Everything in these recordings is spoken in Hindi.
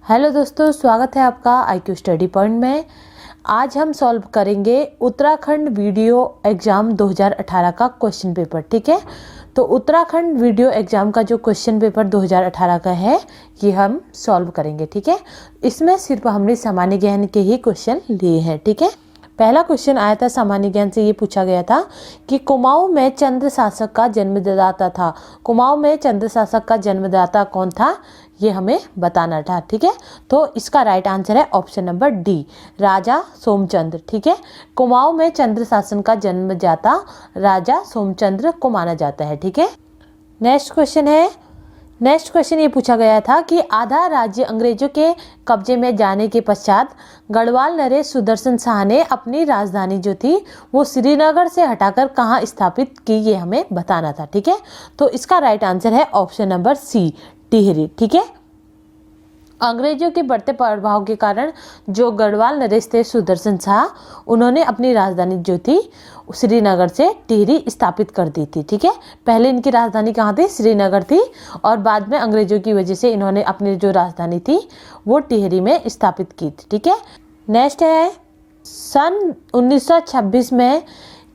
हेलो दोस्तों, स्वागत है आपका IQ स्टडी पॉइंट में। आज हम सॉल्व करेंगे उत्तराखंड वीडियो एग्ज़ाम 2018 का क्वेश्चन पेपर। ठीक है, तो उत्तराखंड वीडियो एग्ज़ाम का जो क्वेश्चन पेपर 2018 का है ये हम सॉल्व करेंगे। ठीक है, इसमें सिर्फ हमने सामान्य ज्ञान के ही क्वेश्चन लिए हैं। ठीक है, पहला क्वेश्चन आया था सामान्य ज्ञान से, ये पूछा गया था कि कुमाऊं में चंद्र शासक का जन्मदाता था। कुमाऊं में चंद्र शासक का जन्मदाता कौन था, ये हमें बताना था। ठीक है, तो इसका राइट आंसर है ऑप्शन नंबर डी, राजा सोमचंद्र। ठीक है, कुमाऊं में चंद्र शासन का जन्मदाता राजा सोमचंद्र को माना जाता है। ठीक है, नेक्स्ट क्वेश्चन ये पूछा गया था कि आधा राज्य अंग्रेजों के कब्जे में जाने के पश्चात गढ़वाल नरेश सुदर्शन शाह ने अपनी राजधानी जो थी वो श्रीनगर से हटाकर कहाँ स्थापित की, ये हमें बताना था। ठीक है, तो इसका राइट आंसर है ऑप्शन नंबर सी, टिहरी। ठीक है, अंग्रेजों के बढ़ते प्रभाव के कारण जो गढ़वाल नरेश थे सुदर्शन शाह, उन्होंने अपनी राजधानी जो थी श्रीनगर से टिहरी स्थापित कर दी थी। ठीक है, पहले इनकी राजधानी कहाँ थी, श्रीनगर थी, और बाद में अंग्रेजों की वजह से इन्होंने अपनी जो राजधानी थी वो टिहरी में स्थापित की थी। ठीक है, नेक्स्ट है सन 1926 में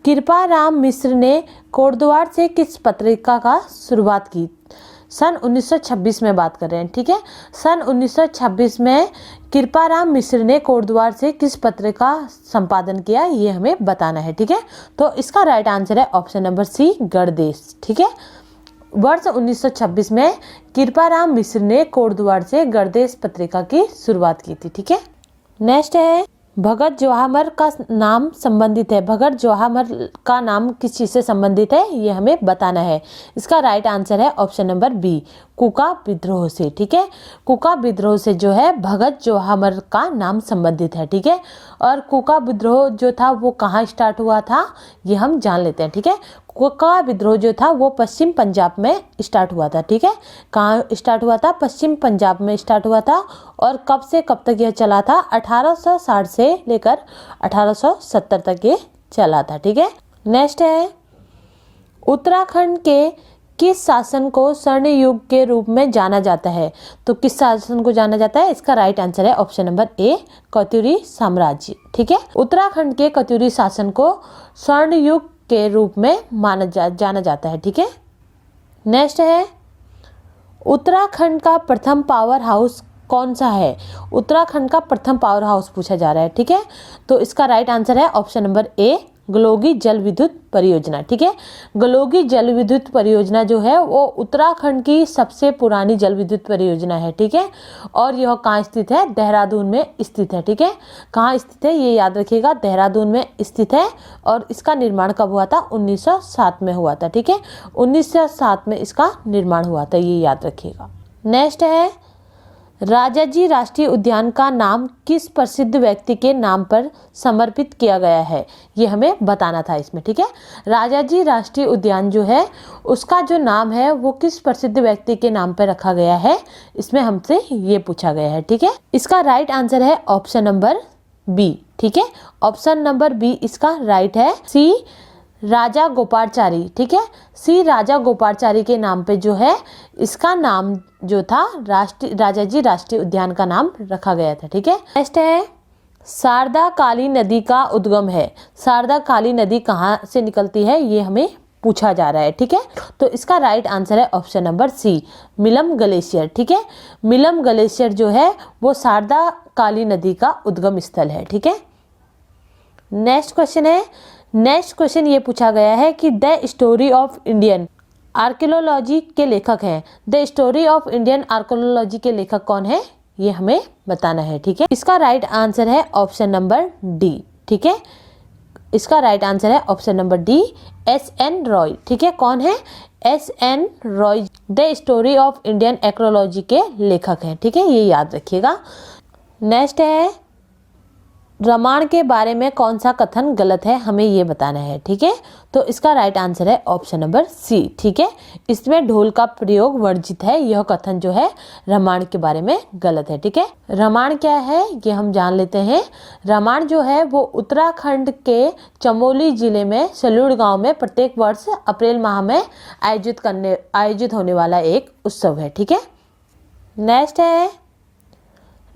कृपाराम मिश्र ने कोटद्वार से किस पत्रिका का शुरुआत की। सन 1926 में बात कर रहे हैं। ठीक है, सन 1926 में कृपाराम मिश्र ने कोटद्वार से किस पत्र का संपादन किया, ये हमें बताना है। ठीक है, तो इसका राइट आंसर है ऑप्शन नंबर सी, गणदेश। ठीक है, वर्ष 1926 में कृपाराम मिश्र ने कोटद्वार से गणदेश पत्रिका की शुरुआत की थी। ठीक है, नेक्स्ट है भगत जोहामर का नाम संबंधित है। भगत जोहामर का नाम किस चीज़ से संबंधित है, ये हमें बताना है। इसका राइट आंसर है ऑप्शन नंबर बी, कुका विद्रोह से। ठीक है, कुका विद्रोह से जो है भगत जोहामर का नाम संबंधित है। ठीक है, और कुका विद्रोह जो था वो कहाँ स्टार्ट हुआ था, ये हम जान लेते हैं। ठीक है, कुका विद्रोह जो था वो पश्चिम पंजाब में स्टार्ट हुआ था। ठीक है, कहाँ स्टार्ट हुआ था, पश्चिम पंजाब में स्टार्ट हुआ था। और कब से कब तक यह चला था, 1860 से लेकर 1870 तक ये चला था। ठीक है, नेक्स्ट है उत्तराखंड के किस शासन को स्वर्ण युग के रूप में जाना जाता है। तो किस शासन को जाना जाता है, इसका राइट आंसर है ऑप्शन नंबर ए, कत्यूरी साम्राज्य। ठीक है, उत्तराखंड के कत्यूरी शासन को स्वर्ण युग के रूप में जाना जाता है। ठीक है, नेक्स्ट है उत्तराखंड का प्रथम पावर हाउस कौन सा है। उत्तराखंड का प्रथम पावर हाउस पूछा जा रहा है। ठीक है, तो इसका राइट आंसर है ऑप्शन नंबर ए, गलोगी जल विद्युत परियोजना। ठीक है, गलोगी जल विद्युत परियोजना जो है वो उत्तराखंड की सबसे पुरानी जल विद्युत परियोजना है। ठीक है, और यह कहाँ स्थित है, देहरादून में स्थित है। ठीक है, कहाँ स्थित है ये याद रखिएगा, देहरादून में स्थित है। और इसका निर्माण कब हुआ था, 1907 में हुआ था। ठीक है, 1907 में इसका निर्माण हुआ था, ये याद रखिएगा। नेक्स्ट है राजाजी राष्ट्रीय उद्यान का नाम किस प्रसिद्ध व्यक्ति के नाम पर समर्पित किया गया है, ये हमें बताना था इसमें। ठीक है, राजाजी राष्ट्रीय उद्यान जो है उसका जो नाम है वो किस प्रसिद्ध व्यक्ति के नाम पर रखा गया है, इसमें हमसे ये पूछा गया है। ठीक है, इसका राइट आंसर है ऑप्शन नंबर बी। ठीक है, ऑप्शन नंबर बी इसका राइट है, सी राजा गोपालचारी। ठीक है, सी राजा गोपालचारी के नाम पे जो है इसका नाम जो था राजाजी राष्ट्रीय उद्यान का नाम रखा गया था। ठीक है, नेक्स्ट है शारदा काली नदी का उद्गम है। शारदा काली नदी कहाँ से निकलती है, ये हमें पूछा जा रहा है। ठीक है, तो इसका राइट आंसर है option number C, Milam glacier. ठीक है, मिलम ग्लेशियर जो है वो शारदा काली नदी का उद्गम स्थल है। ठीक है, नेक्स्ट क्वेश्चन ये पूछा गया है कि the story of Indian archaeology के लेखक हैं। The story of Indian archaeology के लेखक कौन है, ये हमें बताना है। ठीक है, इसका राइट आंसर है ऑप्शन नंबर डी। ठीक है, इसका राइट आंसर है option number D, S.N. Roy. ठीक है, कौन है, S.N. Roy the story of Indian archaeology के लेखक हैं। ठीक है, ये याद रखिएगा। नेक्स्ट है रामायण के बारे में कौन सा कथन गलत है, हमें ये बताना है। ठीक है, तो इसका राइट आंसर है ऑप्शन नंबर सी। ठीक है, इसमें ढोल का प्रयोग वर्जित है, यह कथन जो है रामायण के बारे में गलत है। ठीक है, रामायण क्या है ये हम जान लेते हैं। रामायण जो है वो उत्तराखंड के चमोली जिले में सलूड़ गांव में प्रत्येक वर्ष अप्रैल माह में आयोजित होने वाला एक उत्सव है। ठीक है, नेक्स्ट है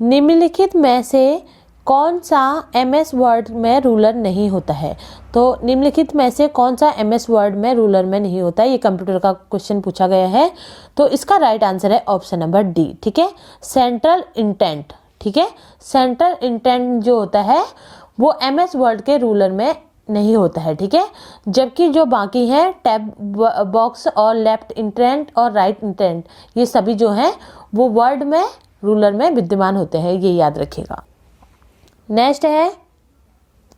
निम्नलिखित में से कौन सा MS वर्ड में रूलर नहीं होता है? तो निम्नलिखित में से कौन सा MS वर्ड में रूलर में नहीं होता है? ये कंप्यूटर का क्वेश्चन पूछा गया है। तो इसका राइट आंसर है ऑप्शन नंबर डी, ठीक है, सेंट्रल इंटेंट। ठीक है, सेंट्रल इंटेंट जो होता है वो MS वर्ड के रूलर में नहीं होता है। ठीक है, जबकि जो बाकी हैं टैब बॉक्स और लेफ्ट इंटेंट और राइट इंटेंट, ये सभी जो हैं वो वर्ड में रूलर में विद्यमान होते हैं, ये याद रखिएगा। नेक्स्ट है,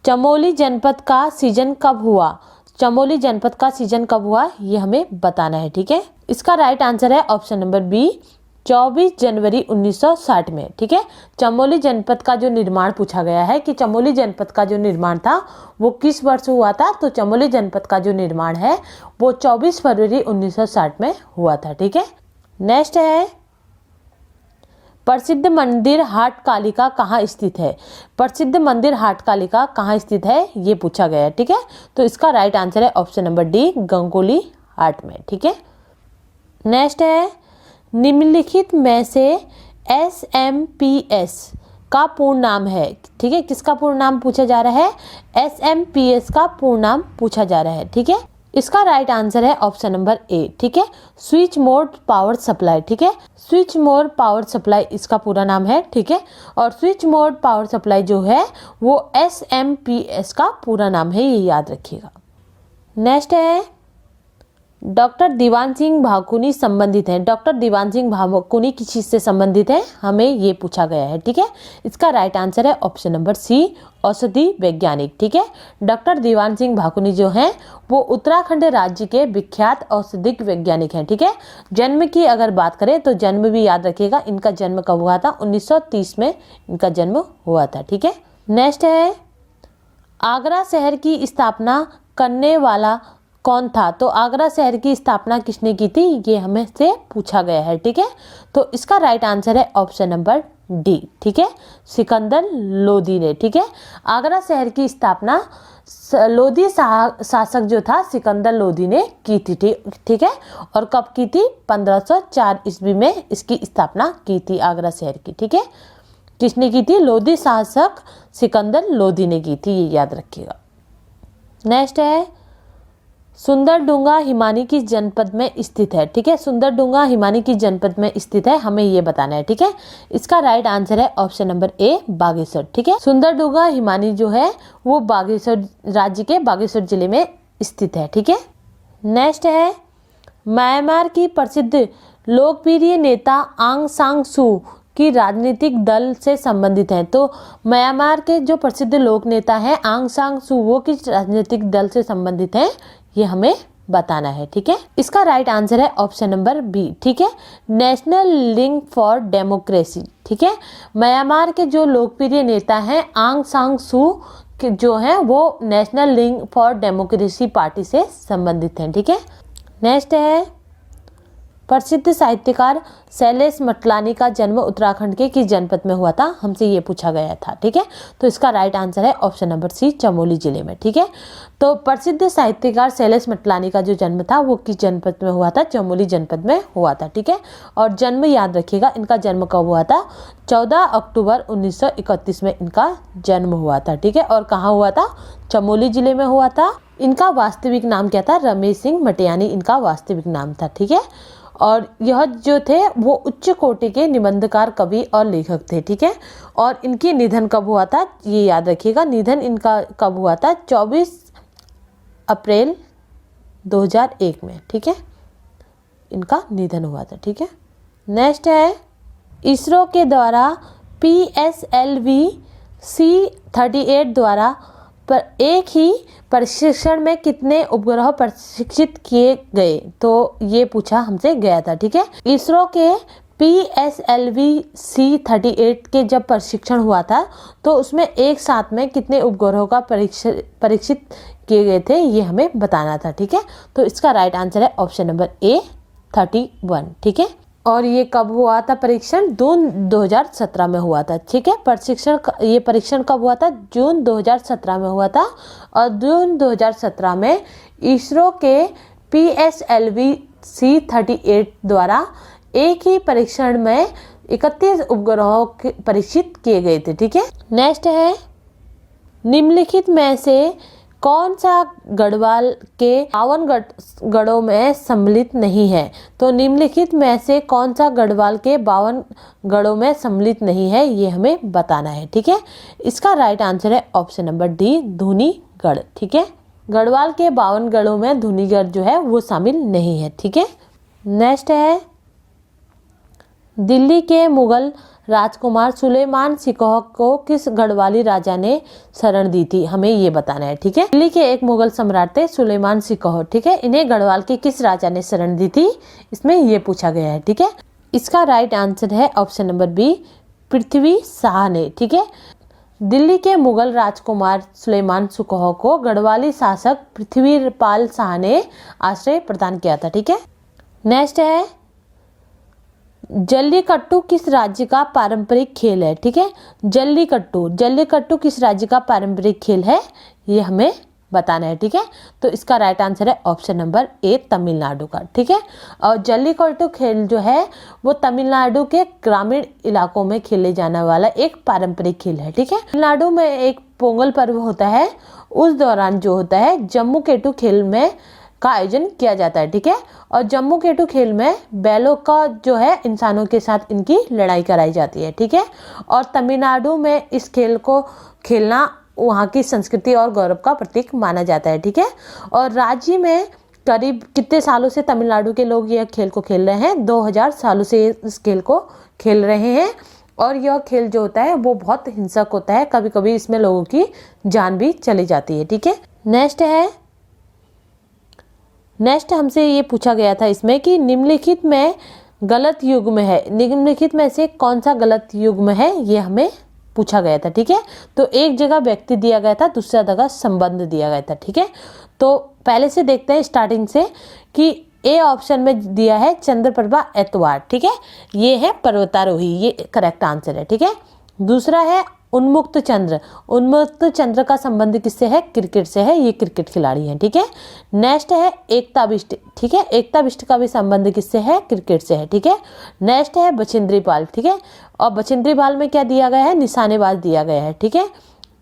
चमोली जनपद का सीजन कब हुआ? चमोली जनपद का सीजन कब हुआ ये हमें बताना है। ठीक है, इसका राइट आंसर है ऑप्शन नंबर बी, 24 जनवरी 1960 में। ठीक है, चमोली जनपद का जो निर्माण पूछा गया है कि चमोली जनपद का जो निर्माण था वो किस वर्ष हुआ था? तो चमोली जनपद का जो निर्माण है वो 24 फरवरी 1960 में हुआ था। ठीक है, नेक्स्ट है, प्रसिद्ध मंदिर हाट कालिका कहाँ स्थित है? प्रसिद्ध मंदिर हाट कालिका कहाँ स्थित है ये पूछा गया है। ठीक है, तो इसका राइट आंसर है ऑप्शन नंबर डी, गंगोली हाट में। ठीक है, नेक्स्ट है, निम्नलिखित में से SMPS का पूर्ण नाम है? ठीक है, किसका पूर्ण नाम पूछा जा रहा है? SMPS का पूर्ण नाम पूछा जा रहा है। ठीक है, इसका राइट आंसर है ऑप्शन नंबर ए। ठीक है, स्विच मोड पावर सप्लाई। ठीक है, स्विच मोड पावर सप्लाई इसका पूरा नाम है। ठीक है, और स्विच मोड पावर सप्लाई जो है वो SMPS का पूरा नाम है, ये याद रखिएगा। नेक्स्ट है, डॉक्टर दीवान सिंह भाकुनी संबंधित है। डॉक्टर दीवान सिंह भाकुनी किस चीज से संबंधित है हमें ये पूछा गया है। ठीक है, इसका राइट आंसर है ऑप्शन नंबर सी, औषधि वैज्ञानिक। ठीक है, डॉक्टर दीवान सिंह भाकुनी जो हैं वो उत्तराखंड राज्य के विख्यात औषधिक वैज्ञानिक हैं। ठीक है, जन्म की अगर बात करें तो जन्म भी याद रखिएगा, इनका जन्म कब हुआ था? 1930 में इनका जन्म हुआ था। ठीक है, नेक्स्ट है, आगरा शहर की स्थापना करने वाला कौन था? तो आगरा शहर की स्थापना किसने की थी ये हमें से पूछा गया है। ठीक है, तो इसका राइट आंसर है ऑप्शन नंबर डी। ठीक है, सिकंदर लोदी ने। ठीक है, आगरा शहर की स्थापना लोदी शासक जो था सिकंदर लोदी ने की थी। ठीक है, और कब की थी? 1504 ईस्वी में इसकी स्थापना की थी आगरा शहर की। ठीक है, किसने की थी? लोदी शासक सिकंदर लोदी ने की थी, ये याद रखिएगा। नेक्स्ट है, सुंदरडुंगा हिमानी की जनपद में स्थित है। ठीक है, सुंदरडुंगा हिमानी की जनपद में स्थित है, हमें ये बताना है। ठीक है, इसका राइट आंसर है ऑप्शन नंबर ए, बागेश्वर। ठीक है, सुंदरडुंगा हिमानी जो है वो बागेश्वर राज्य के बागेश्वर जिले में स्थित है। ठीक है, नेक्स्ट है, म्यांमार की प्रसिद्ध लोकप्रिय नेता आंग सान सू की राजनीतिक दल से संबंधित है। तो म्यांमार के जो प्रसिद्ध लोक नेता हैं आंग सान सू वो किस राजनीतिक दल से संबंधित हैं ये हमें बताना है। ठीक है, इसका राइट आंसर है ऑप्शन नंबर बी। ठीक है, नेशनल लिंक फॉर डेमोक्रेसी। ठीक है, म्यांमार के जो लोकप्रिय नेता हैं आंग सान सू जो हैं वो national link for democracy party से संबंधित हैं। ठीक है, नेक्स्ट है, प्रसिद्ध साहित्यकार शैलेश मटलानी का जन्म उत्तराखंड के किस जनपद में हुआ था? हमसे ये पूछा गया था। ठीक है, तो इसका राइट आंसर है ऑप्शन नंबर सी, चमोली जिले में। ठीक है, तो प्रसिद्ध साहित्यकार शैलेश मटलानी का जो जन्म था वो किस जनपद में हुआ था? चमोली जनपद में हुआ था। ठीक है, और जन्म याद रखिएगा, इनका जन्म कब हुआ था? 14 अक्टूबर 1931 में इनका जन्म हुआ था। ठीक है, और कहाँ हुआ था? चमोली जिले में हुआ था। इनका वास्तविक नाम क्या था? रमेश सिंह मटियानी इनका वास्तविक नाम था। ठीक है, और यह जो थे वो उच्च कोटि के निबंधकार, कवि और लेखक थे। ठीक है, और इनकी निधन कब हुआ था ये याद रखिएगा, निधन इनका कब हुआ था? 24 अप्रैल 2001 में। ठीक है, इनका निधन हुआ था। ठीक है, नेक्स्ट है, इसरो के द्वारा PSLV C-38 द्वारा पर एक ही प्रशिक्षण में कितने उपग्रह प्रशिक्षित किए गए? तो ये पूछा हमसे गया था। ठीक है, इसरो के PSLV C-38 के जब प्रशिक्षण हुआ था तो उसमें एक साथ में कितने उपग्रहों का परीक्षित किए गए थे ये हमें बताना था। ठीक है, तो इसका राइट आंसर है ऑप्शन नंबर ए, 31। ठीक है, और ये कब हुआ था परीक्षण? जून 2017 में हुआ था। ठीक है, ये परीक्षण कब हुआ था? जून 2017 में हुआ था, और जून 2017 में इसरो के PSLV C-38 द्वारा एक ही परीक्षण में 31 उपग्रहों परीक्षित किए गए थे। ठीक है, नेक्स्ट है निम्नलिखित में से कौन सा गढ़वाल के 52 गढ़ों में सम्मिलित नहीं है। तो निम्नलिखित में से कौन सा गढ़वाल के 52 गढ़ों में सम्मिलित नहीं है, ये हमें बताना है। ठीक है, इसका राइट आंसर है ऑप्शन नंबर डी, धूनीगढ़। ठीक है, गढ़वाल के 52 गढ़ों में धूनीगढ़ जो है वो शामिल नहीं है। ठीक है, नेक्स्ट है दिल्ली के मुगल राजकुमार सुलेमान सिकोह को किस गढ़वाली राजा ने शरण दी थी, हमें ये बताना है। ठीक है, दिल्ली के एक मुगल सम्राट थे सुलेमान सिकोह। ठीक है, इन्हें गढ़वाल के किस राजा ने शरण दी थी, इसमें ये पूछा गया है। ठीक है, इसका राइट आंसर है ऑप्शन नंबर बी, पृथ्वी शाह ने। ठीक है, दिल्ली के मुगल राजकुमार सुलेमान सिकोह को गढ़वाली शासक पृथ्वीपाल शाह ने आश्रय प्रदान किया था। ठीक है, नेक्स्ट है जल्लीकट्टू किस राज्य का पारंपरिक खेल है। ठीक है, जल्लीकट्टू किस राज्य का पारंपरिक खेल है, ये हमें बताना है। ठीक है, तो इसका राइट आंसर है ऑप्शन नंबर ए, तमिलनाडु का। ठीक है, और जल्लीकट्टू खेल जो है वो तमिलनाडु के ग्रामीण इलाकों में खेले जाने वाला एक पारंपरिक खेल है। ठीक है, तमिलनाडु में एक पोंगल पर्व होता है, उस दौरान जो होता है जम्मू-केटू खेल में का आयोजन किया जाता है। ठीक है, और जम्मू-केटू खेल में बैलों का जो है इंसानों के साथ इनकी लड़ाई कराई जाती है। ठीक है, और तमिलनाडु में इस खेल को खेलना वहाँ की संस्कृति और गौरव का प्रतीक माना जाता है। ठीक है, और राज्य में करीब कितने सालों से तमिलनाडु के लोग यह खेल को खेल रहे हैं, 2000 सालों से इस खेल को खेल रहे हैं। और यह खेल जो होता है वो बहुत हिंसक होता है, कभी कभी इसमें लोगों की जान भी चली जाती है। ठीक है, नेक्स्ट हमसे ये पूछा गया था इसमें कि निम्नलिखित में गलत युग्म है, निम्नलिखित में से कौन सा गलत युग्म है, ये हमें पूछा गया था। ठीक है, तो एक जगह व्यक्ति दिया गया था, दूसरा जगह संबंध दिया गया था। ठीक है, तो पहले से देखते हैं स्टार्टिंग से कि ए ऑप्शन में दिया है चंद्रप्रभा एतवार। ठीक है, ये है पर्वतारोही, ये करेक्ट आंसर है। ठीक है, दूसरा है उन्मुक्त चंद्र का संबंध किससे है, क्रिकेट से है, ये क्रिकेट खिलाड़ी है। ठीक है, नेक्स्ट है एकता बिष्ट। ठीक है, एकता बिष्ट का भी संबंध किससे है, क्रिकेट से है। ठीक है, नेक्स्ट है बछेंद्री पाल। ठीक है, और बछेंद्री पाल में क्या दिया गया है, निशानेबाज दिया गया है। ठीक है,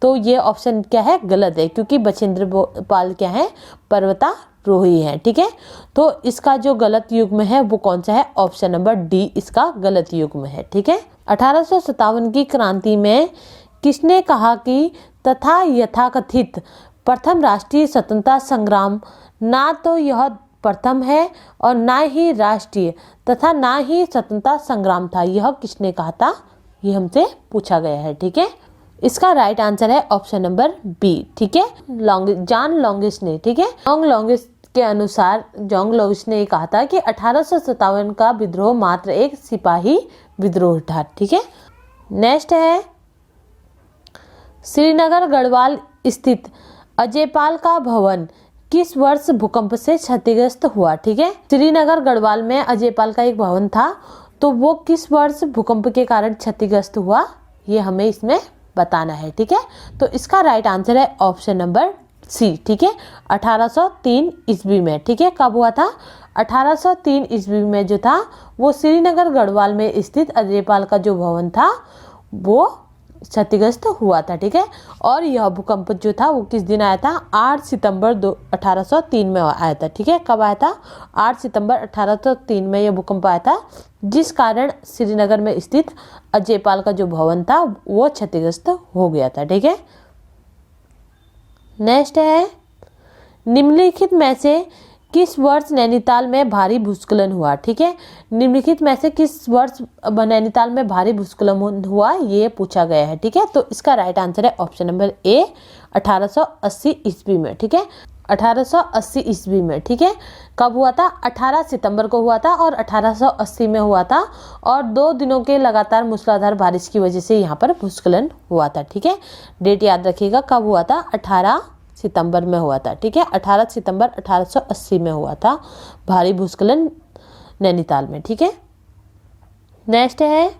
तो ये ऑप्शन क्या है, गलत है, क्योंकि बछेंद्री पाल क्या है, पर्वतारोही है। ठीक है, तो इसका जो गलत युग्म है वो कौन सा है, ऑप्शन नंबर डी इसका गलत युग्म है। ठीक है, 1857 की क्रांति में किसने कहा कि तथा यथाकथित प्रथम राष्ट्रीय स्वतंत्रता संग्राम ना तो यह प्रथम है और ना ही राष्ट्रीय तथा ना ही स्वतंत्रता संग्राम था, यह किसने कहा था, ये हमसे पूछा गया है। ठीक है, इसका राइट आंसर है ऑप्शन नंबर बी। ठीक है, जॉन लॉन्गिस्ट ने। ठीक है, जॉन लॉन्गिस्ट के अनुसार जॉन लॉन्गिस्ट ने कहा था कि 1857 का विद्रोह मात्र एक सिपाही विद्रोह था। ठीक है, नेक्स्ट है श्रीनगर गढ़वाल स्थित अजयपाल का भवन किस वर्ष भूकंप से क्षतिग्रस्त हुआ। ठीक है, श्रीनगर गढ़वाल में अजयपाल का एक भवन था, तो वो किस वर्ष भूकंप के कारण क्षतिग्रस्त हुआ, ये हमें इसमें बताना है। ठीक है, तो इसका राइट आंसर है ऑप्शन नंबर सी। ठीक है, 1803 ईस्वी में। ठीक है, कब हुआ था, 1803 ईस्वी में जो था वो श्रीनगर गढ़वाल में स्थित अजयपाल का जो भवन था वो क्षतिग्रस्त हुआ था। ठीक है, और यह भूकंप जो था वो किस दिन आया था, 8 सितंबर 1803 में आया था। ठीक है, कब आया था, 8 सितंबर 1803 में यह भूकंप आया था, जिस कारण श्रीनगर में स्थित अजयपाल का जो भवन था वो क्षतिग्रस्त हो गया था। ठीक है, नेक्स्ट है निम्नलिखित में से किस वर्ष नैनीताल में भारी भूस्खलन हुआ। ठीक है, निम्नलिखित में से किस वर्ष नैनीताल में भारी भूस्खलन हुआ, ये पूछा गया है। ठीक है, तो इसका राइट आंसर है ऑप्शन नंबर ए, 1880 ईस्वी में। ठीक है, 1880 ईस्वी में। ठीक है, कब हुआ था, 18 सितंबर को हुआ था और 1880 में हुआ था, और 2 दिनों के लगातार मूसलाधार बारिश की वजह से यहाँ पर भूस्खलन हुआ था। ठीक है, डेट याद रखिएगा कब हुआ था, 18 सितंबर में हुआ था। ठीक है, 18 सितंबर 1880 में हुआ था भारी भूस्खलन नैनीताल में। ठीक है, नेक्स्ट है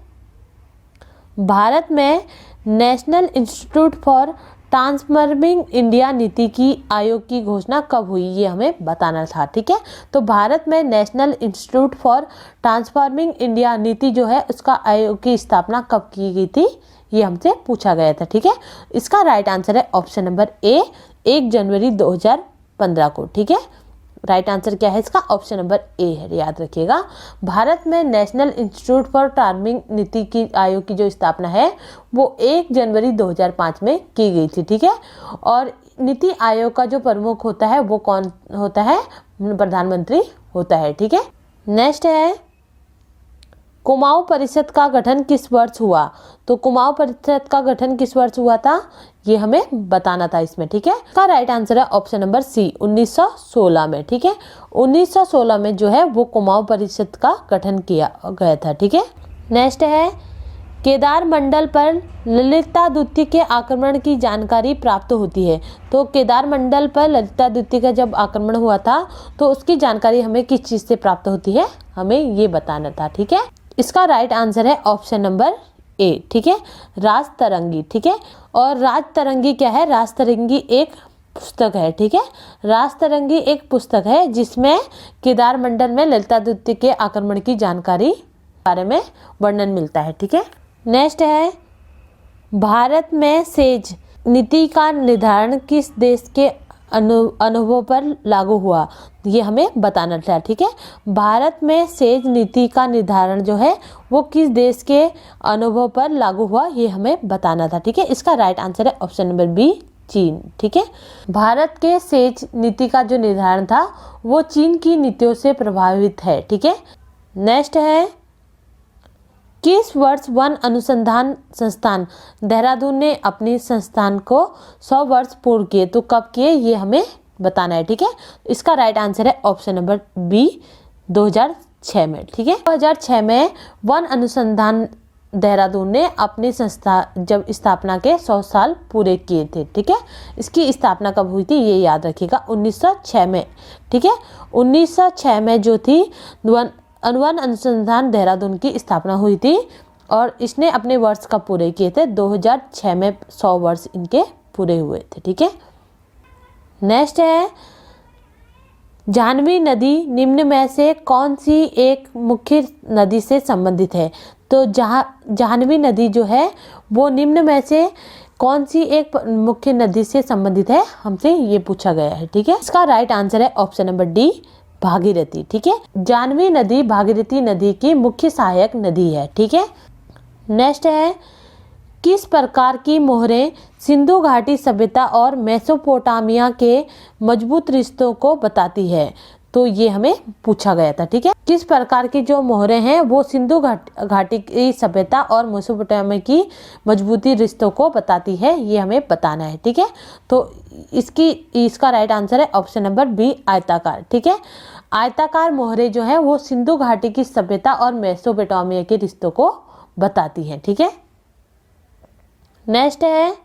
भारत में national institute for transforming India नीति की आयोग की घोषणा कब हुई, ये हमें बताना था। ठीक है, तो भारत में national institute for transforming India नीति जो है उसका आयोग की स्थापना कब की गई थी, ये हमसे पूछा गया था। ठीक है, इसका राइट आंसर है ऑप्शन नंबर ए, 1 जनवरी 2015 को। ठीक है, राइट आंसर क्या है इसका, ऑप्शन नंबर ए है, याद रखिएगा। भारत में नेशनल इंस्टीट्यूट फॉर ट्रांसफॉर्मिंग नीति की आयोग की जो स्थापना है वो 1 जनवरी 2005 में की गई थी। ठीक है, और नीति आयोग का जो प्रमुख होता है वो कौन होता है, प्रधानमंत्री होता है। ठीक है, नेक्स्ट है कुमाऊं परिषद का गठन किस वर्ष हुआ, तो कुमाऊं परिषद का गठन किस वर्ष हुआ था, ये हमें बताना था इसमें। ठीक है, इसका राइट आंसर है ऑप्शन नंबर सी, 1916 में। ठीक है, 1916 में जो है वो कुमाऊं परिषद का गठन किया गया था। ठीक है, नेक्स्ट है केदार मंडल पर ललिता द्वितीय के आक्रमण की जानकारी प्राप्त होती है, तो केदार मंडल पर ललिता द्वितीय का जब आक्रमण हुआ था तो उसकी जानकारी हमें किस चीज़ से प्राप्त होती है, हमें ये बताना था। ठीक है, इसका राइट आंसर है ऑप्शन नंबर ए। ठीक है, राजतरंगी। ठीक है, और राजतरंगी क्या है, राजतरंगी एक पुस्तक है। ठीक है, राजतरंगी एक पुस्तक है जिसमें केदार मंडल में ललिता द्वितीय के आक्रमण की जानकारी बारे में वर्णन मिलता है। ठीक है, नेक्स्ट है भारत में सेज नीति का निर्धारण किस देश के अनुभव पर लागू हुआ, ये हमें बताना था। ठीक है, भारत में सेज नीति का निर्धारण जो है वो किस देश के अनुभव पर लागू हुआ, ये हमें बताना था। ठीक है, इसका राइट आंसर है ऑप्शन नंबर बी, चीन। ठीक है, भारत के सेज नीति का जो निर्धारण था वो चीन की नीतियों से प्रभावित है। ठीक है, नेक्स्ट है किस वर्ष वन अनुसंधान संस्थान देहरादून ने अपनी संस्थान को 100 वर्ष पूर्ण किए, तो कब किए ये हमें बताना है। ठीक है, इसका राइट आंसर है ऑप्शन नंबर बी, 2006 में। ठीक है, 2006 में वन अनुसंधान देहरादून ने अपनी संस्था जब स्थापना के 100 साल पूरे किए थे। ठीक है, इसकी स्थापना कब हुई थी ये याद रखिएगा, 1906 में। ठीक है, 1906 में जो थी वन अनुसंधान देहरादून की स्थापना हुई थी और इसने अपने वर्ष कब पूरे किए थे, 2006 में 100 वर्ष इनके पूरे हुए थे। ठीक है, नेक्स्ट है जाह्नवी नदी निम्न में से कौन सी एक मुख्य नदी से संबंधित है, तो जाह्नवी नदी जो है वो निम्न में से कौन सी एक मुख्य नदी से संबंधित है, हमसे ये पूछा गया है। ठीक है, इसका राइट आंसर है ऑप्शन नंबर डी, भागीरथी। ठीक है, जाह्नवी नदी भागीरथी नदी की मुख्य सहायक नदी है। ठीक है, नेक्स्ट है किस प्रकार की मोहरें सिंधु घाटी सभ्यता और मेसोपोटामिया के मजबूत रिश्तों को बताती है, तो ये हमें पूछा गया था। ठीक है, किस प्रकार की जो मोहरें हैं वो सिंधु घाटी की सभ्यता और मेसोपोटामिया की मजबूती रिश्तों को बताती है, ये हमें बताना है। ठीक है, तो इसका राइट आंसर है ऑप्शन नंबर बी, आयताकार। ठीक है, आयताकार मोहरें जो है वो सिंधु घाटी की सभ्यता और मेसोपोटामिया के रिश्तों को बताती हैं। ठीक है, नेक्स्ट है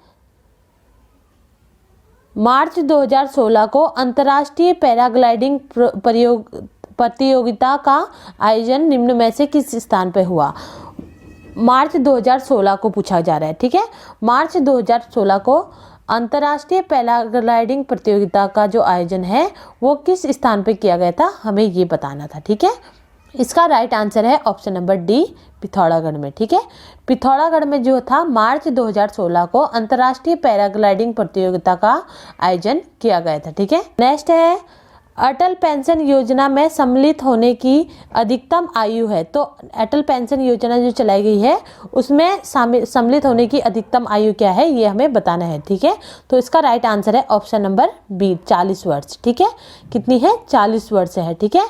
मार्च 2016 को अंतर्राष्ट्रीय पैराग्लाइडिंग प्रतियोगिता का आयोजन निम्न में से किस स्थान पर हुआ, मार्च 2016 को पूछा जा रहा है। ठीक है, मार्च 2016 को अंतर्राष्ट्रीय पैराग्लाइडिंग प्रतियोगिता का जो आयोजन है वो किस स्थान पे किया गया था, हमें ये बताना था। ठीक है, इसका राइट आंसर है ऑप्शन नंबर डी, पिथौरागढ़ में। ठीक है, पिथौरागढ़ में जो था मार्च 2016 को अंतर्राष्ट्रीय पैराग्लाइडिंग प्रतियोगिता का आयोजन किया गया था। ठीक है, नेक्स्ट है अटल पेंशन योजना में सम्मिलित होने की अधिकतम आयु है, तो अटल पेंशन योजना जो चलाई गई है उसमें सम्मिलित होने की अधिकतम आयु क्या है ये हमें बताना है। ठीक है, तो इसका राइट आंसर है ऑप्शन नंबर बी, 40 वर्ष। ठीक है, कितनी है, 40 वर्ष है। ठीक है,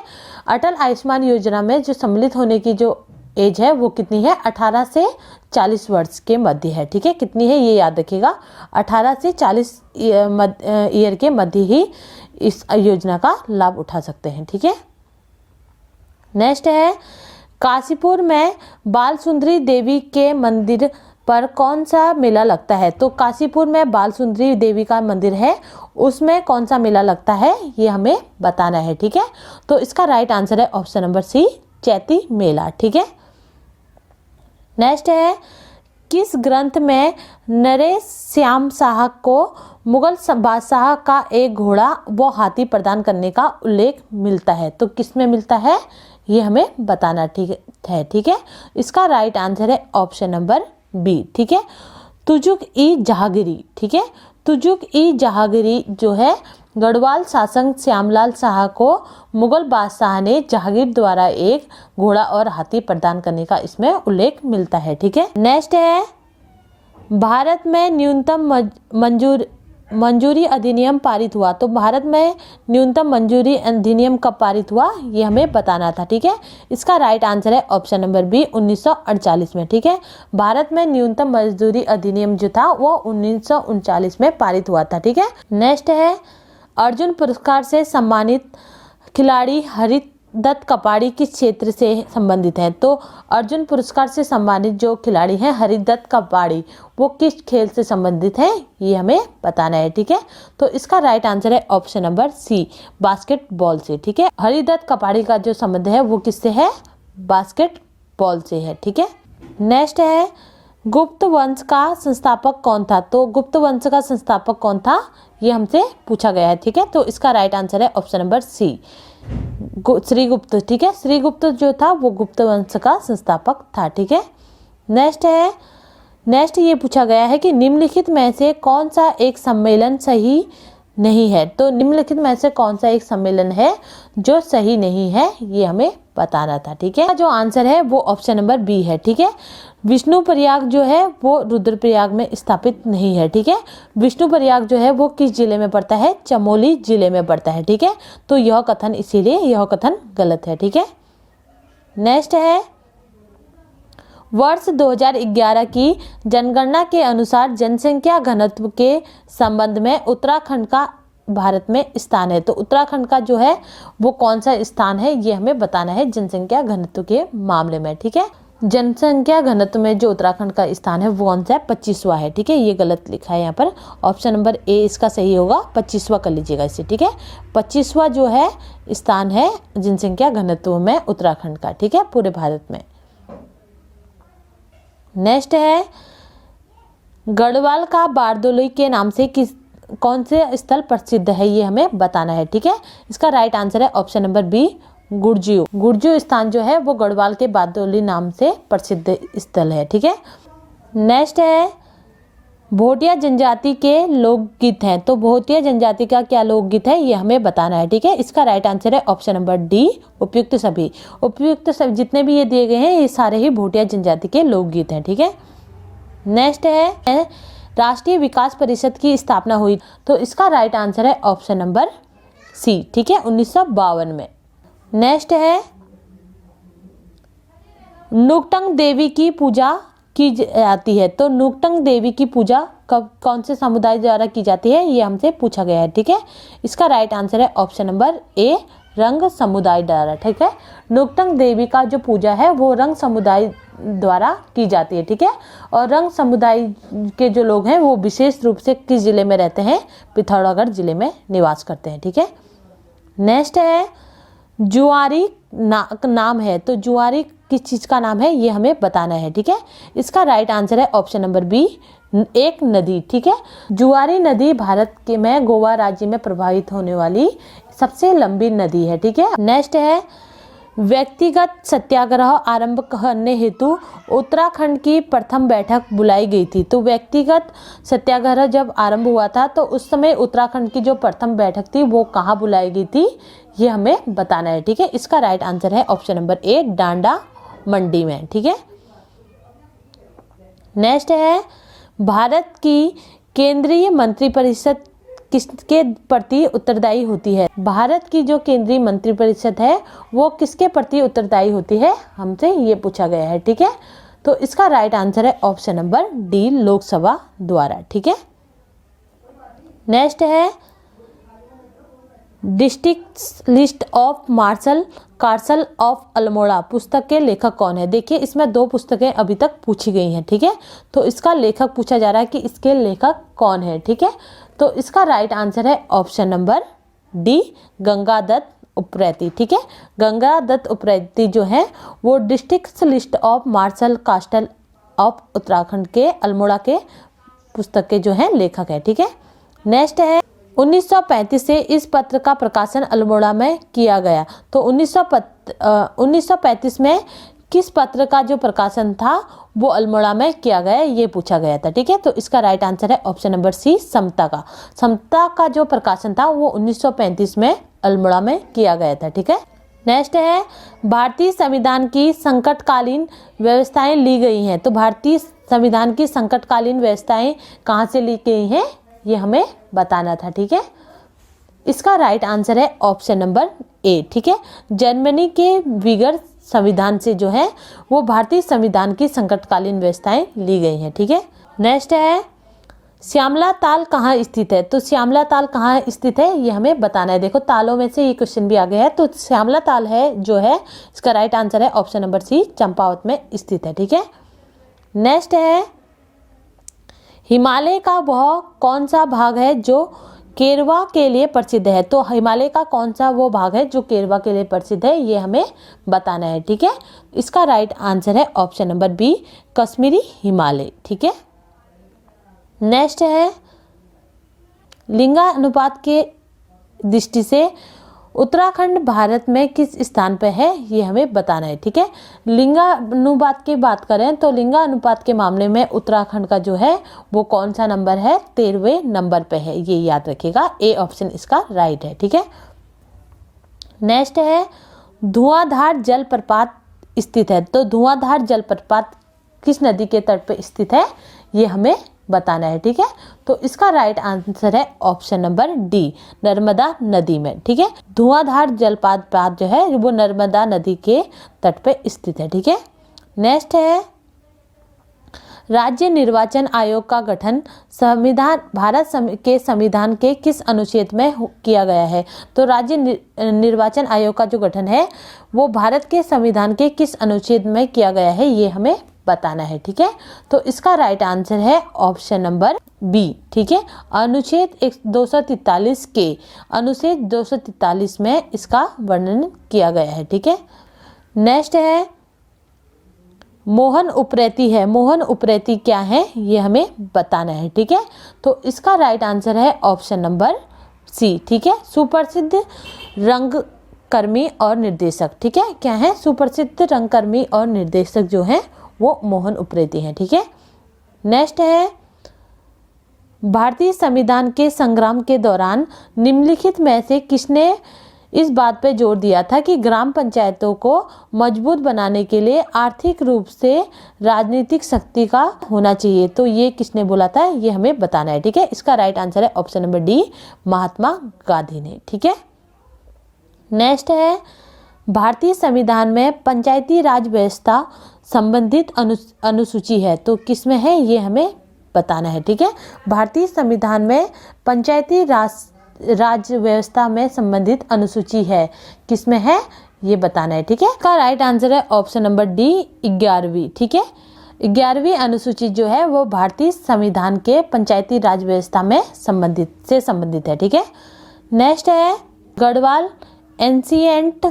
अटल आयुष्मान योजना में जो सम्मिलित होने की जो एज है वो कितनी है, 18 से 40 वर्ष के मध्य है। ठीक है, कितनी है ये याद रखिएगा, 18 से 40 ईयर के मध्य ही इस योजना का लाभ उठा सकते हैं। ठीक है, नेक्स्ट है काशीपुर में बाल सुंदरी देवी के मंदिर पर कौन सा मेला लगता है, तो काशीपुर में बाल सुंदरी देवी का मंदिर है उसमें कौन सा मेला लगता है ये हमें बताना है। ठीक है, तो इसका राइट आंसर है ऑप्शन नंबर सी, चैती मेला। ठीक है, नेक्स्ट है किस ग्रंथ में नरेश श्याम शाह को मुगल बादशाह का एक घोड़ा व हाथी प्रदान करने का उल्लेख मिलता है? तो किस में मिलता है ये हमें बताना ठीक है। इसका राइट आंसर है ऑप्शन नंबर बी। ठीक है, तुजुक ई जहांगीरी। ठीक है, तुजुक ई जहांगीरी जो है गढ़वाल शासक श्यामलाल शाह को मुगल बादशाह ने जहांगीर द्वारा एक घोड़ा और हाथी प्रदान करने का इसमें उल्लेख मिलता है। ठीक है, नेक्स्ट है भारत में न्यूनतम मंजूरी अधिनियम पारित हुआ। तो भारत में न्यूनतम मंजूरी अधिनियम कब पारित हुआ ये हमें बताना था। ठीक है, इसका राइट आंसर है ऑप्शन नंबर बी 1948 में। ठीक है, भारत में न्यूनतम मजदूरी अधिनियम जो था वो 1939 में पारित हुआ था। ठीक है, नेक्स्ट है अर्जुन पुरस्कार से सम्मानित खिलाड़ी हरिदत्त कपाड़ी किस क्षेत्र से संबंधित है? तो अर्जुन पुरस्कार से सम्मानित जो खिलाड़ी हैं हरिदत्त कपाड़ी वो किस खेल से संबंधित है ये हमें बताना है। ठीक है, तो इसका राइट आंसर है ऑप्शन नंबर सी बास्केटबॉल से। ठीक है, हरिदत्त कपाड़ी का जो संबंध है वो किससे है? बास्केटबॉल से है। ठीक है, नेक्स्ट है गुप्त वंश का संस्थापक कौन था? तो गुप्त वंश का संस्थापक कौन था ये हमसे पूछा गया है। ठीक है, तो इसका राइट आंसर है ऑप्शन नंबर सी श्रीगुप्त। ठीक है, श्रीगुप्त जो था वो गुप्त वंश का संस्थापक था। ठीक है, नेक्स्ट ये पूछा गया है कि निम्नलिखित में से कौन सा एक सम्मेलन सही नहीं है? तो निम्नलिखित में से कौन सा एक सम्मेलन है जो सही नहीं है ये हमें बताना था। ठीक है, जो आंसर है वो ऑप्शन नंबर बी है। ठीक है, विष्णुप्रयाग जो है वो रुद्रप्रयाग में स्थापित नहीं है। ठीक है, विष्णुप्रयाग जो है वो किस जिले में पड़ता है? चमोली जिले में पड़ता है। ठीक है, तो यह कथन इसीलिए यह कथन गलत है। ठीक है, नेक्स्ट है वर्ष 2011 की जनगणना के अनुसार जनसंख्या घनत्व के संबंध में उत्तराखंड का भारत में स्थान है। तो उत्तराखंड का जो है वो कौन सा स्थान है ये हमें बताना है जनसंख्या घनत्व के मामले में। ठीक है, जनसंख्या घनत्व में जो उत्तराखंड का स्थान है वो कौन सा है? 25वां है। ठीक है, ये गलत लिखा है यहाँ पर, ऑप्शन नंबर ए इसका सही होगा, 25वां कर लीजिएगा इसे। ठीक है, 25वां जो है स्थान है जनसंख्या घनत्व में उत्तराखंड का। ठीक है, पूरे भारत में। नेक्स्ट है गढ़वाल का बारदोली के नाम से कौन से स्थल प्रसिद्ध है ये हमें बताना है। ठीक है, इसका राइट आंसर है ऑप्शन नंबर बी गुर्जू स्थान जो है वो गढ़वाल के बारदोली नाम से प्रसिद्ध स्थल है। ठीक है, नेक्स्ट है भोटिया जनजाति के लोकगीत हैं। तो भोटिया जनजाति का क्या लोकगीत है ये हमें बताना है। ठीक है, इसका राइट आंसर है ऑप्शन नंबर डी उपयुक्त सभी जितने भी ये दिए गए हैं ये सारे ही भोटिया जनजाति के लोकगीत हैं। ठीक है, नेक्स्ट है राष्ट्रीय विकास परिषद की स्थापना हुई। तो इसका राइट आंसर है ऑप्शन नंबर सी। ठीक है, 1952 में। नेक्स्ट है नुकटंग देवी की पूजा की जाती है। तो नुकटंग देवी की पूजा कौन से समुदाय द्वारा की जाती है ये हमसे पूछा गया है। ठीक है, इसका राइट आंसर है ऑप्शन नंबर ए रंग समुदाय द्वारा। ठीक है, नुकटंग देवी का जो पूजा है वो रंग समुदाय द्वारा की जाती है। ठीक है, और रंग समुदाय के जो लोग हैं वो विशेष रूप से किस जिले में रहते हैं? पिथौरागढ़ जिले में निवास करते हैं। ठीक है, नेक्स्ट है जुआरी नाम है। तो जुआरी किस चीज़ का नाम है ये हमें बताना है। ठीक है, इसका राइट आंसर है ऑप्शन नंबर बी एक नदी। ठीक है, जुआरी नदी भारत के में गोवा राज्य में प्रवाहित होने वाली सबसे लंबी नदी है। ठीक है, नेक्स्ट है व्यक्तिगत सत्याग्रह आरंभ करने हेतु उत्तराखंड की प्रथम बैठक बुलाई गई थी। तो व्यक्तिगत सत्याग्रह जब आरंभ हुआ था तो उस समय उत्तराखंड की जो प्रथम बैठक थी वो कहाँ बुलाई गई थी ये हमें बताना है। ठीक है, इसका राइट आंसर है ऑप्शन नंबर ए डांडा मंडी में। ठीक है, नेक्स्ट है भारत की केंद्रीय मंत्रिपरिषद किसके प्रति उत्तरदायी होती है? भारत की जो केंद्रीय मंत्रिपरिषद है वो किसके प्रति उत्तरदायी होती है हमसे ये पूछा गया है। ठीक है, तो इसका राइट आंसर है ऑप्शन नंबर डी लोकसभा द्वारा। ठीक है, नेक्स्ट है district list of marshal carsel of Almora पुस्तक के लेखक कौन है? देखिए इसमें दो पुस्तकें अभी तक पूछी गई हैं। ठीक है, तो इसका लेखक पूछा जा रहा है कि इसके लेखक कौन है। ठीक है, तो इसका राइट आंसर है option number D Gangadatt Upreti. ठीक है, गंगादत्त उप्रेती जो है वो district list of marshal castle of Uttarakhand के अल्मोड़ा के पुस्तक के जो है लेखक है। ठीक है, नेक्स्ट है 1935 से इस पत्र का प्रकाशन अल्मोड़ा में किया गया। तो 1935 में किस पत्र का जो प्रकाशन था वो अल्मोड़ा में किया गया, ये पूछा गया था। ठीक है, तो इसका राइट आंसर है ऑप्शन नंबर सी, समता का। समता का जो प्रकाशन था वो 1935 में अल्मोड़ा में किया गया था। ठीक है, नेक्स्ट है भारतीय संविधान की संकटकालीन व्यवस्थाएं ली गई हैं। तो भारतीय संविधान की संकटकालीन व्यवस्थाएं कहाँ से ली गई हैं, ये हमें बताना था। ठीक है, इसका राइट आंसर है ऑप्शन नंबर ए। ठीक है, जर्मनी के वीगर संविधान से जो है वो भारतीय संविधान की संकटकालीन व्यवस्थाएं ली गई हैं। ठीक है, नेक्स्ट है श्यामला ताल कहाँ स्थित है। तो श्यामला ताल कहाँ स्थित है ये हमें बताना है। देखो तालों में से ये क्वेश्चन भी आ गया है। तो श्यामला ताल है जो है इसका राइट आंसर है ऑप्शन नंबर सी, चंपावत में स्थित है। ठीक है, नेक्स्ट है हिमालय का वह कौन सा भाग है जो केरवा के लिए प्रसिद्ध है। तो हिमालय का कौन सा वो भाग है जो केरवा के लिए प्रसिद्ध है, ये हमें बताना है। ठीक है, इसका राइट आंसर है option number B, Kashmiri Himalaya. ठीक है, नेक्स्ट है लिंगानुपात के दृष्टि से उत्तराखंड भारत में किस स्थान पर है, ये हमें बताना है। ठीक है, लिंगानुपात की बात करें तो लिंगानुपात के मामले में उत्तराखंड का जो है वो कौन सा नंबर है, 13वें नंबर पे है, ये याद रखिएगा। ए ऑप्शन इसका राइट है। ठीक है, नेक्स्ट है धुआंधार जलप्रपात स्थित है। तो धुआंधार जलप्रपात किस नदी के तट पर स्थित है, ये हमें बताना है। ठीक है, तो इसका राइट आंसर है ऑप्शन नंबर डी, नर्मदा नदी में। ठीक है, धुआंधार जलप्रपात जो है वो नर्मदा नदी के तट पे स्थित है। ठीक है, नेक्स्ट है राज्य निर्वाचन आयोग का गठन भारत के संविधान के किस अनुच्छेद में किया गया है। तो राज्य निर्वाचन आयोग का जो गठन है वो भारत के संविधान के किस अनुच्छेद में किया गया है, ये हमें बताना है। ठीक है, तो इसका राइट आंसर है ऑप्शन नंबर बी। ठीक है, अनुच्छेद 243 के अनुच्छेद 243 में इसका वर्णन किया गया है। ठीक है, नेक्स्ट है मोहन उप्रेती है। मोहन उप्रेती क्या है ये हमें बताना है। ठीक है, तो इसका राइट आंसर है ऑप्शन नंबर सी। ठीक है, सुप्रसिद्ध रंगकर्मी और निर्देशक। ठीक है, क्या है, सुप्रसिद्ध रंगकर्मी और निर्देशक जो है वो मोहन उप्रेती हैं। ठीक है, नेक्स्ट है भारतीय संविधान के संग्राम के दौरान निम्नलिखित में से किसने इस बात पर जोर दिया था कि ग्राम पंचायतों को मजबूत बनाने के लिए आर्थिक रूप से राजनीतिक शक्ति का होना चाहिए। तो ये किसने बोला था, ये हमें बताना है। ठीक है, इसका राइट आंसर है option number D, Mahatma Gandhi ने। ठीक है, नेक्स्ट है भारतीय संविधान में पंचायती राज व्यवस्था संबंधित अनुसूची है। तो किसमें है ये हमें बताना है। ठीक है, भारतीय संविधान में पंचायती राज व्यवस्था में संबंधित अनुसूची है, किसमें है ये बताना है। ठीक है, इसका राइट आंसर है ऑप्शन नंबर डी, 11वीं। ठीक है, 11वीं अनुसूची जो है वो भारतीय संविधान के पंचायती राज व्यवस्था में संबंधित है। ठीक है, नेक्स्ट है गढ़वाल एंशिएंट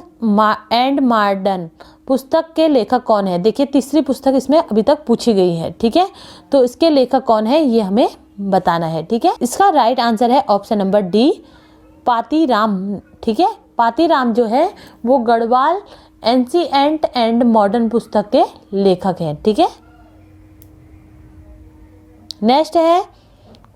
एंड मॉडर्न पुस्तक के लेखक कौन है। देखिए तीसरी पुस्तक इसमें अभी तक पूछी गई है। ठीक है, तो इसके लेखक कौन है ये हमें बताना है। ठीक है, इसका राइट आंसर है ऑप्शन नंबर डी, पातीराम। ठीक है, पातीराम जो है वो गढ़वाल एंशिएंट एंड मॉडर्न पुस्तक के लेखक हैं। ठीक है, नेक्स्ट है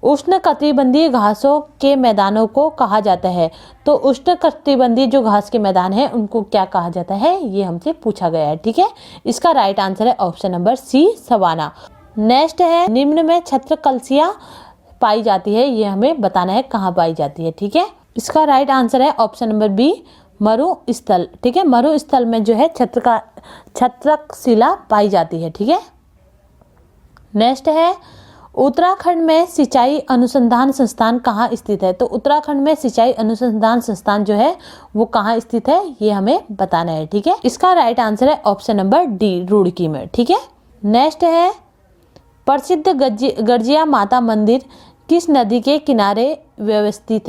उष्णकटिबंधीय घासों के मैदानों को कहा जाता है। तो उष्णकटिबंधीय जो घास के मैदान हैं उनको क्या कहा जाता है ये हमसे पूछा गया है। ठीक है, इसका राइट आंसर है option number C, savanna. Next है निम्न में छत्रकलसियाँ पाई जाती है, ये हमें बताना है कहाँ पाई जाती है। ठीक है, इसका राइट आंसर है ऑप्शन नंबर बी, मरुस्थल। ठीक है, मरुस्थल में जो है छत्रकशिला पाई जाती है। ठीक है, नेक्स्ट है उत्तराखंड में सिंचाई अनुसंधान संस्थान कहाँ स्थित है। तो उत्तराखंड में सिंचाई अनुसंधान संस्थान जो है वो कहाँ स्थित है ये हमें बताना है। ठीक है, इसका राइट आंसर है ऑप्शन नंबर डी, रुड़की में। ठीक है, नेक्स्ट है प्रसिद्ध गर्जिया माता मंदिर किस नदी के किनारे अव्यवस्थित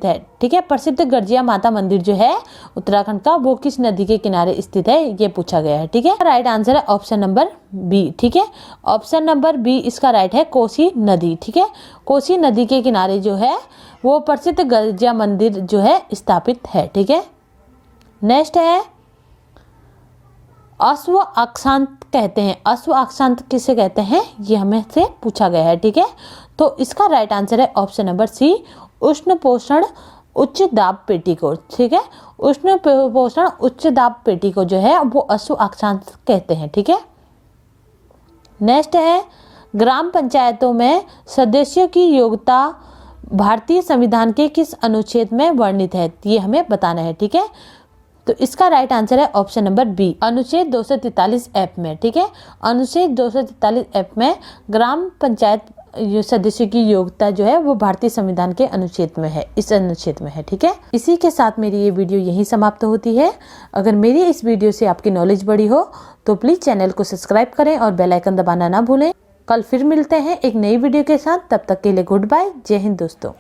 है। ठीक है, प्रसिद्ध गर्जिया माता मंदिर जो है उत्तराखंड का, वो किस नदी के किनारे स्थित है, ये पूछा गया है। ठीक है, राइट आंसर है ऑप्शन नंबर बी। ठीक है, ऑप्शन नंबर बी इसका राइट है, कोसी नदी। ठीक है, कोसी नदी के किनारे जो है वो प्रसिद्ध गर्जिया मंदिर जो है स्थापित है। ठीक है, नेक्स्ट है अश्व अक्षांत कहते हैं। अश्व अक्षांत किसे कहते हैं, ये हमें से पूछा गया है। ठीक है, तो इसका राइट आंसर है ऑप्शन नंबर सी, उष्ण पोषण उच्च दाब पेटी को। ठीक है, उष्ण पोषण उच्च दाब पेटी को जो है वो अश्व अक्षांत कहते हैं। ठीक है, नेक्स्ट है ग्राम पंचायतों में सदस्यों की योग्यता भारतीय संविधान के किस अनुच्छेद में वर्णित है, ये हमें बताना है। ठीक है, तो इसका राइट आंसर है ऑप्शन नंबर बी, अनुच्छेद 243 एफ में। ठीक है, अनुच्छेद 243 एफ में ग्राम पंचायत सदस्यों की योग्यता जो है वो भारतीय संविधान के अनुच्छेद में है, इस अनुच्छेद में है। ठीक है, इसी के साथ मेरी ये वीडियो यहीं समाप्त होती है। अगर मेरी इस वीडियो से आपकी नॉलेज बढ़ी हो तो प्लीज़ चैनल को सब्सक्राइब करें और बेल आइकन दबाना ना भूलें। कल फिर मिलते हैं एक नई वीडियो के साथ, तब तक के लिए गुड बाय, जय हिंद दोस्तों।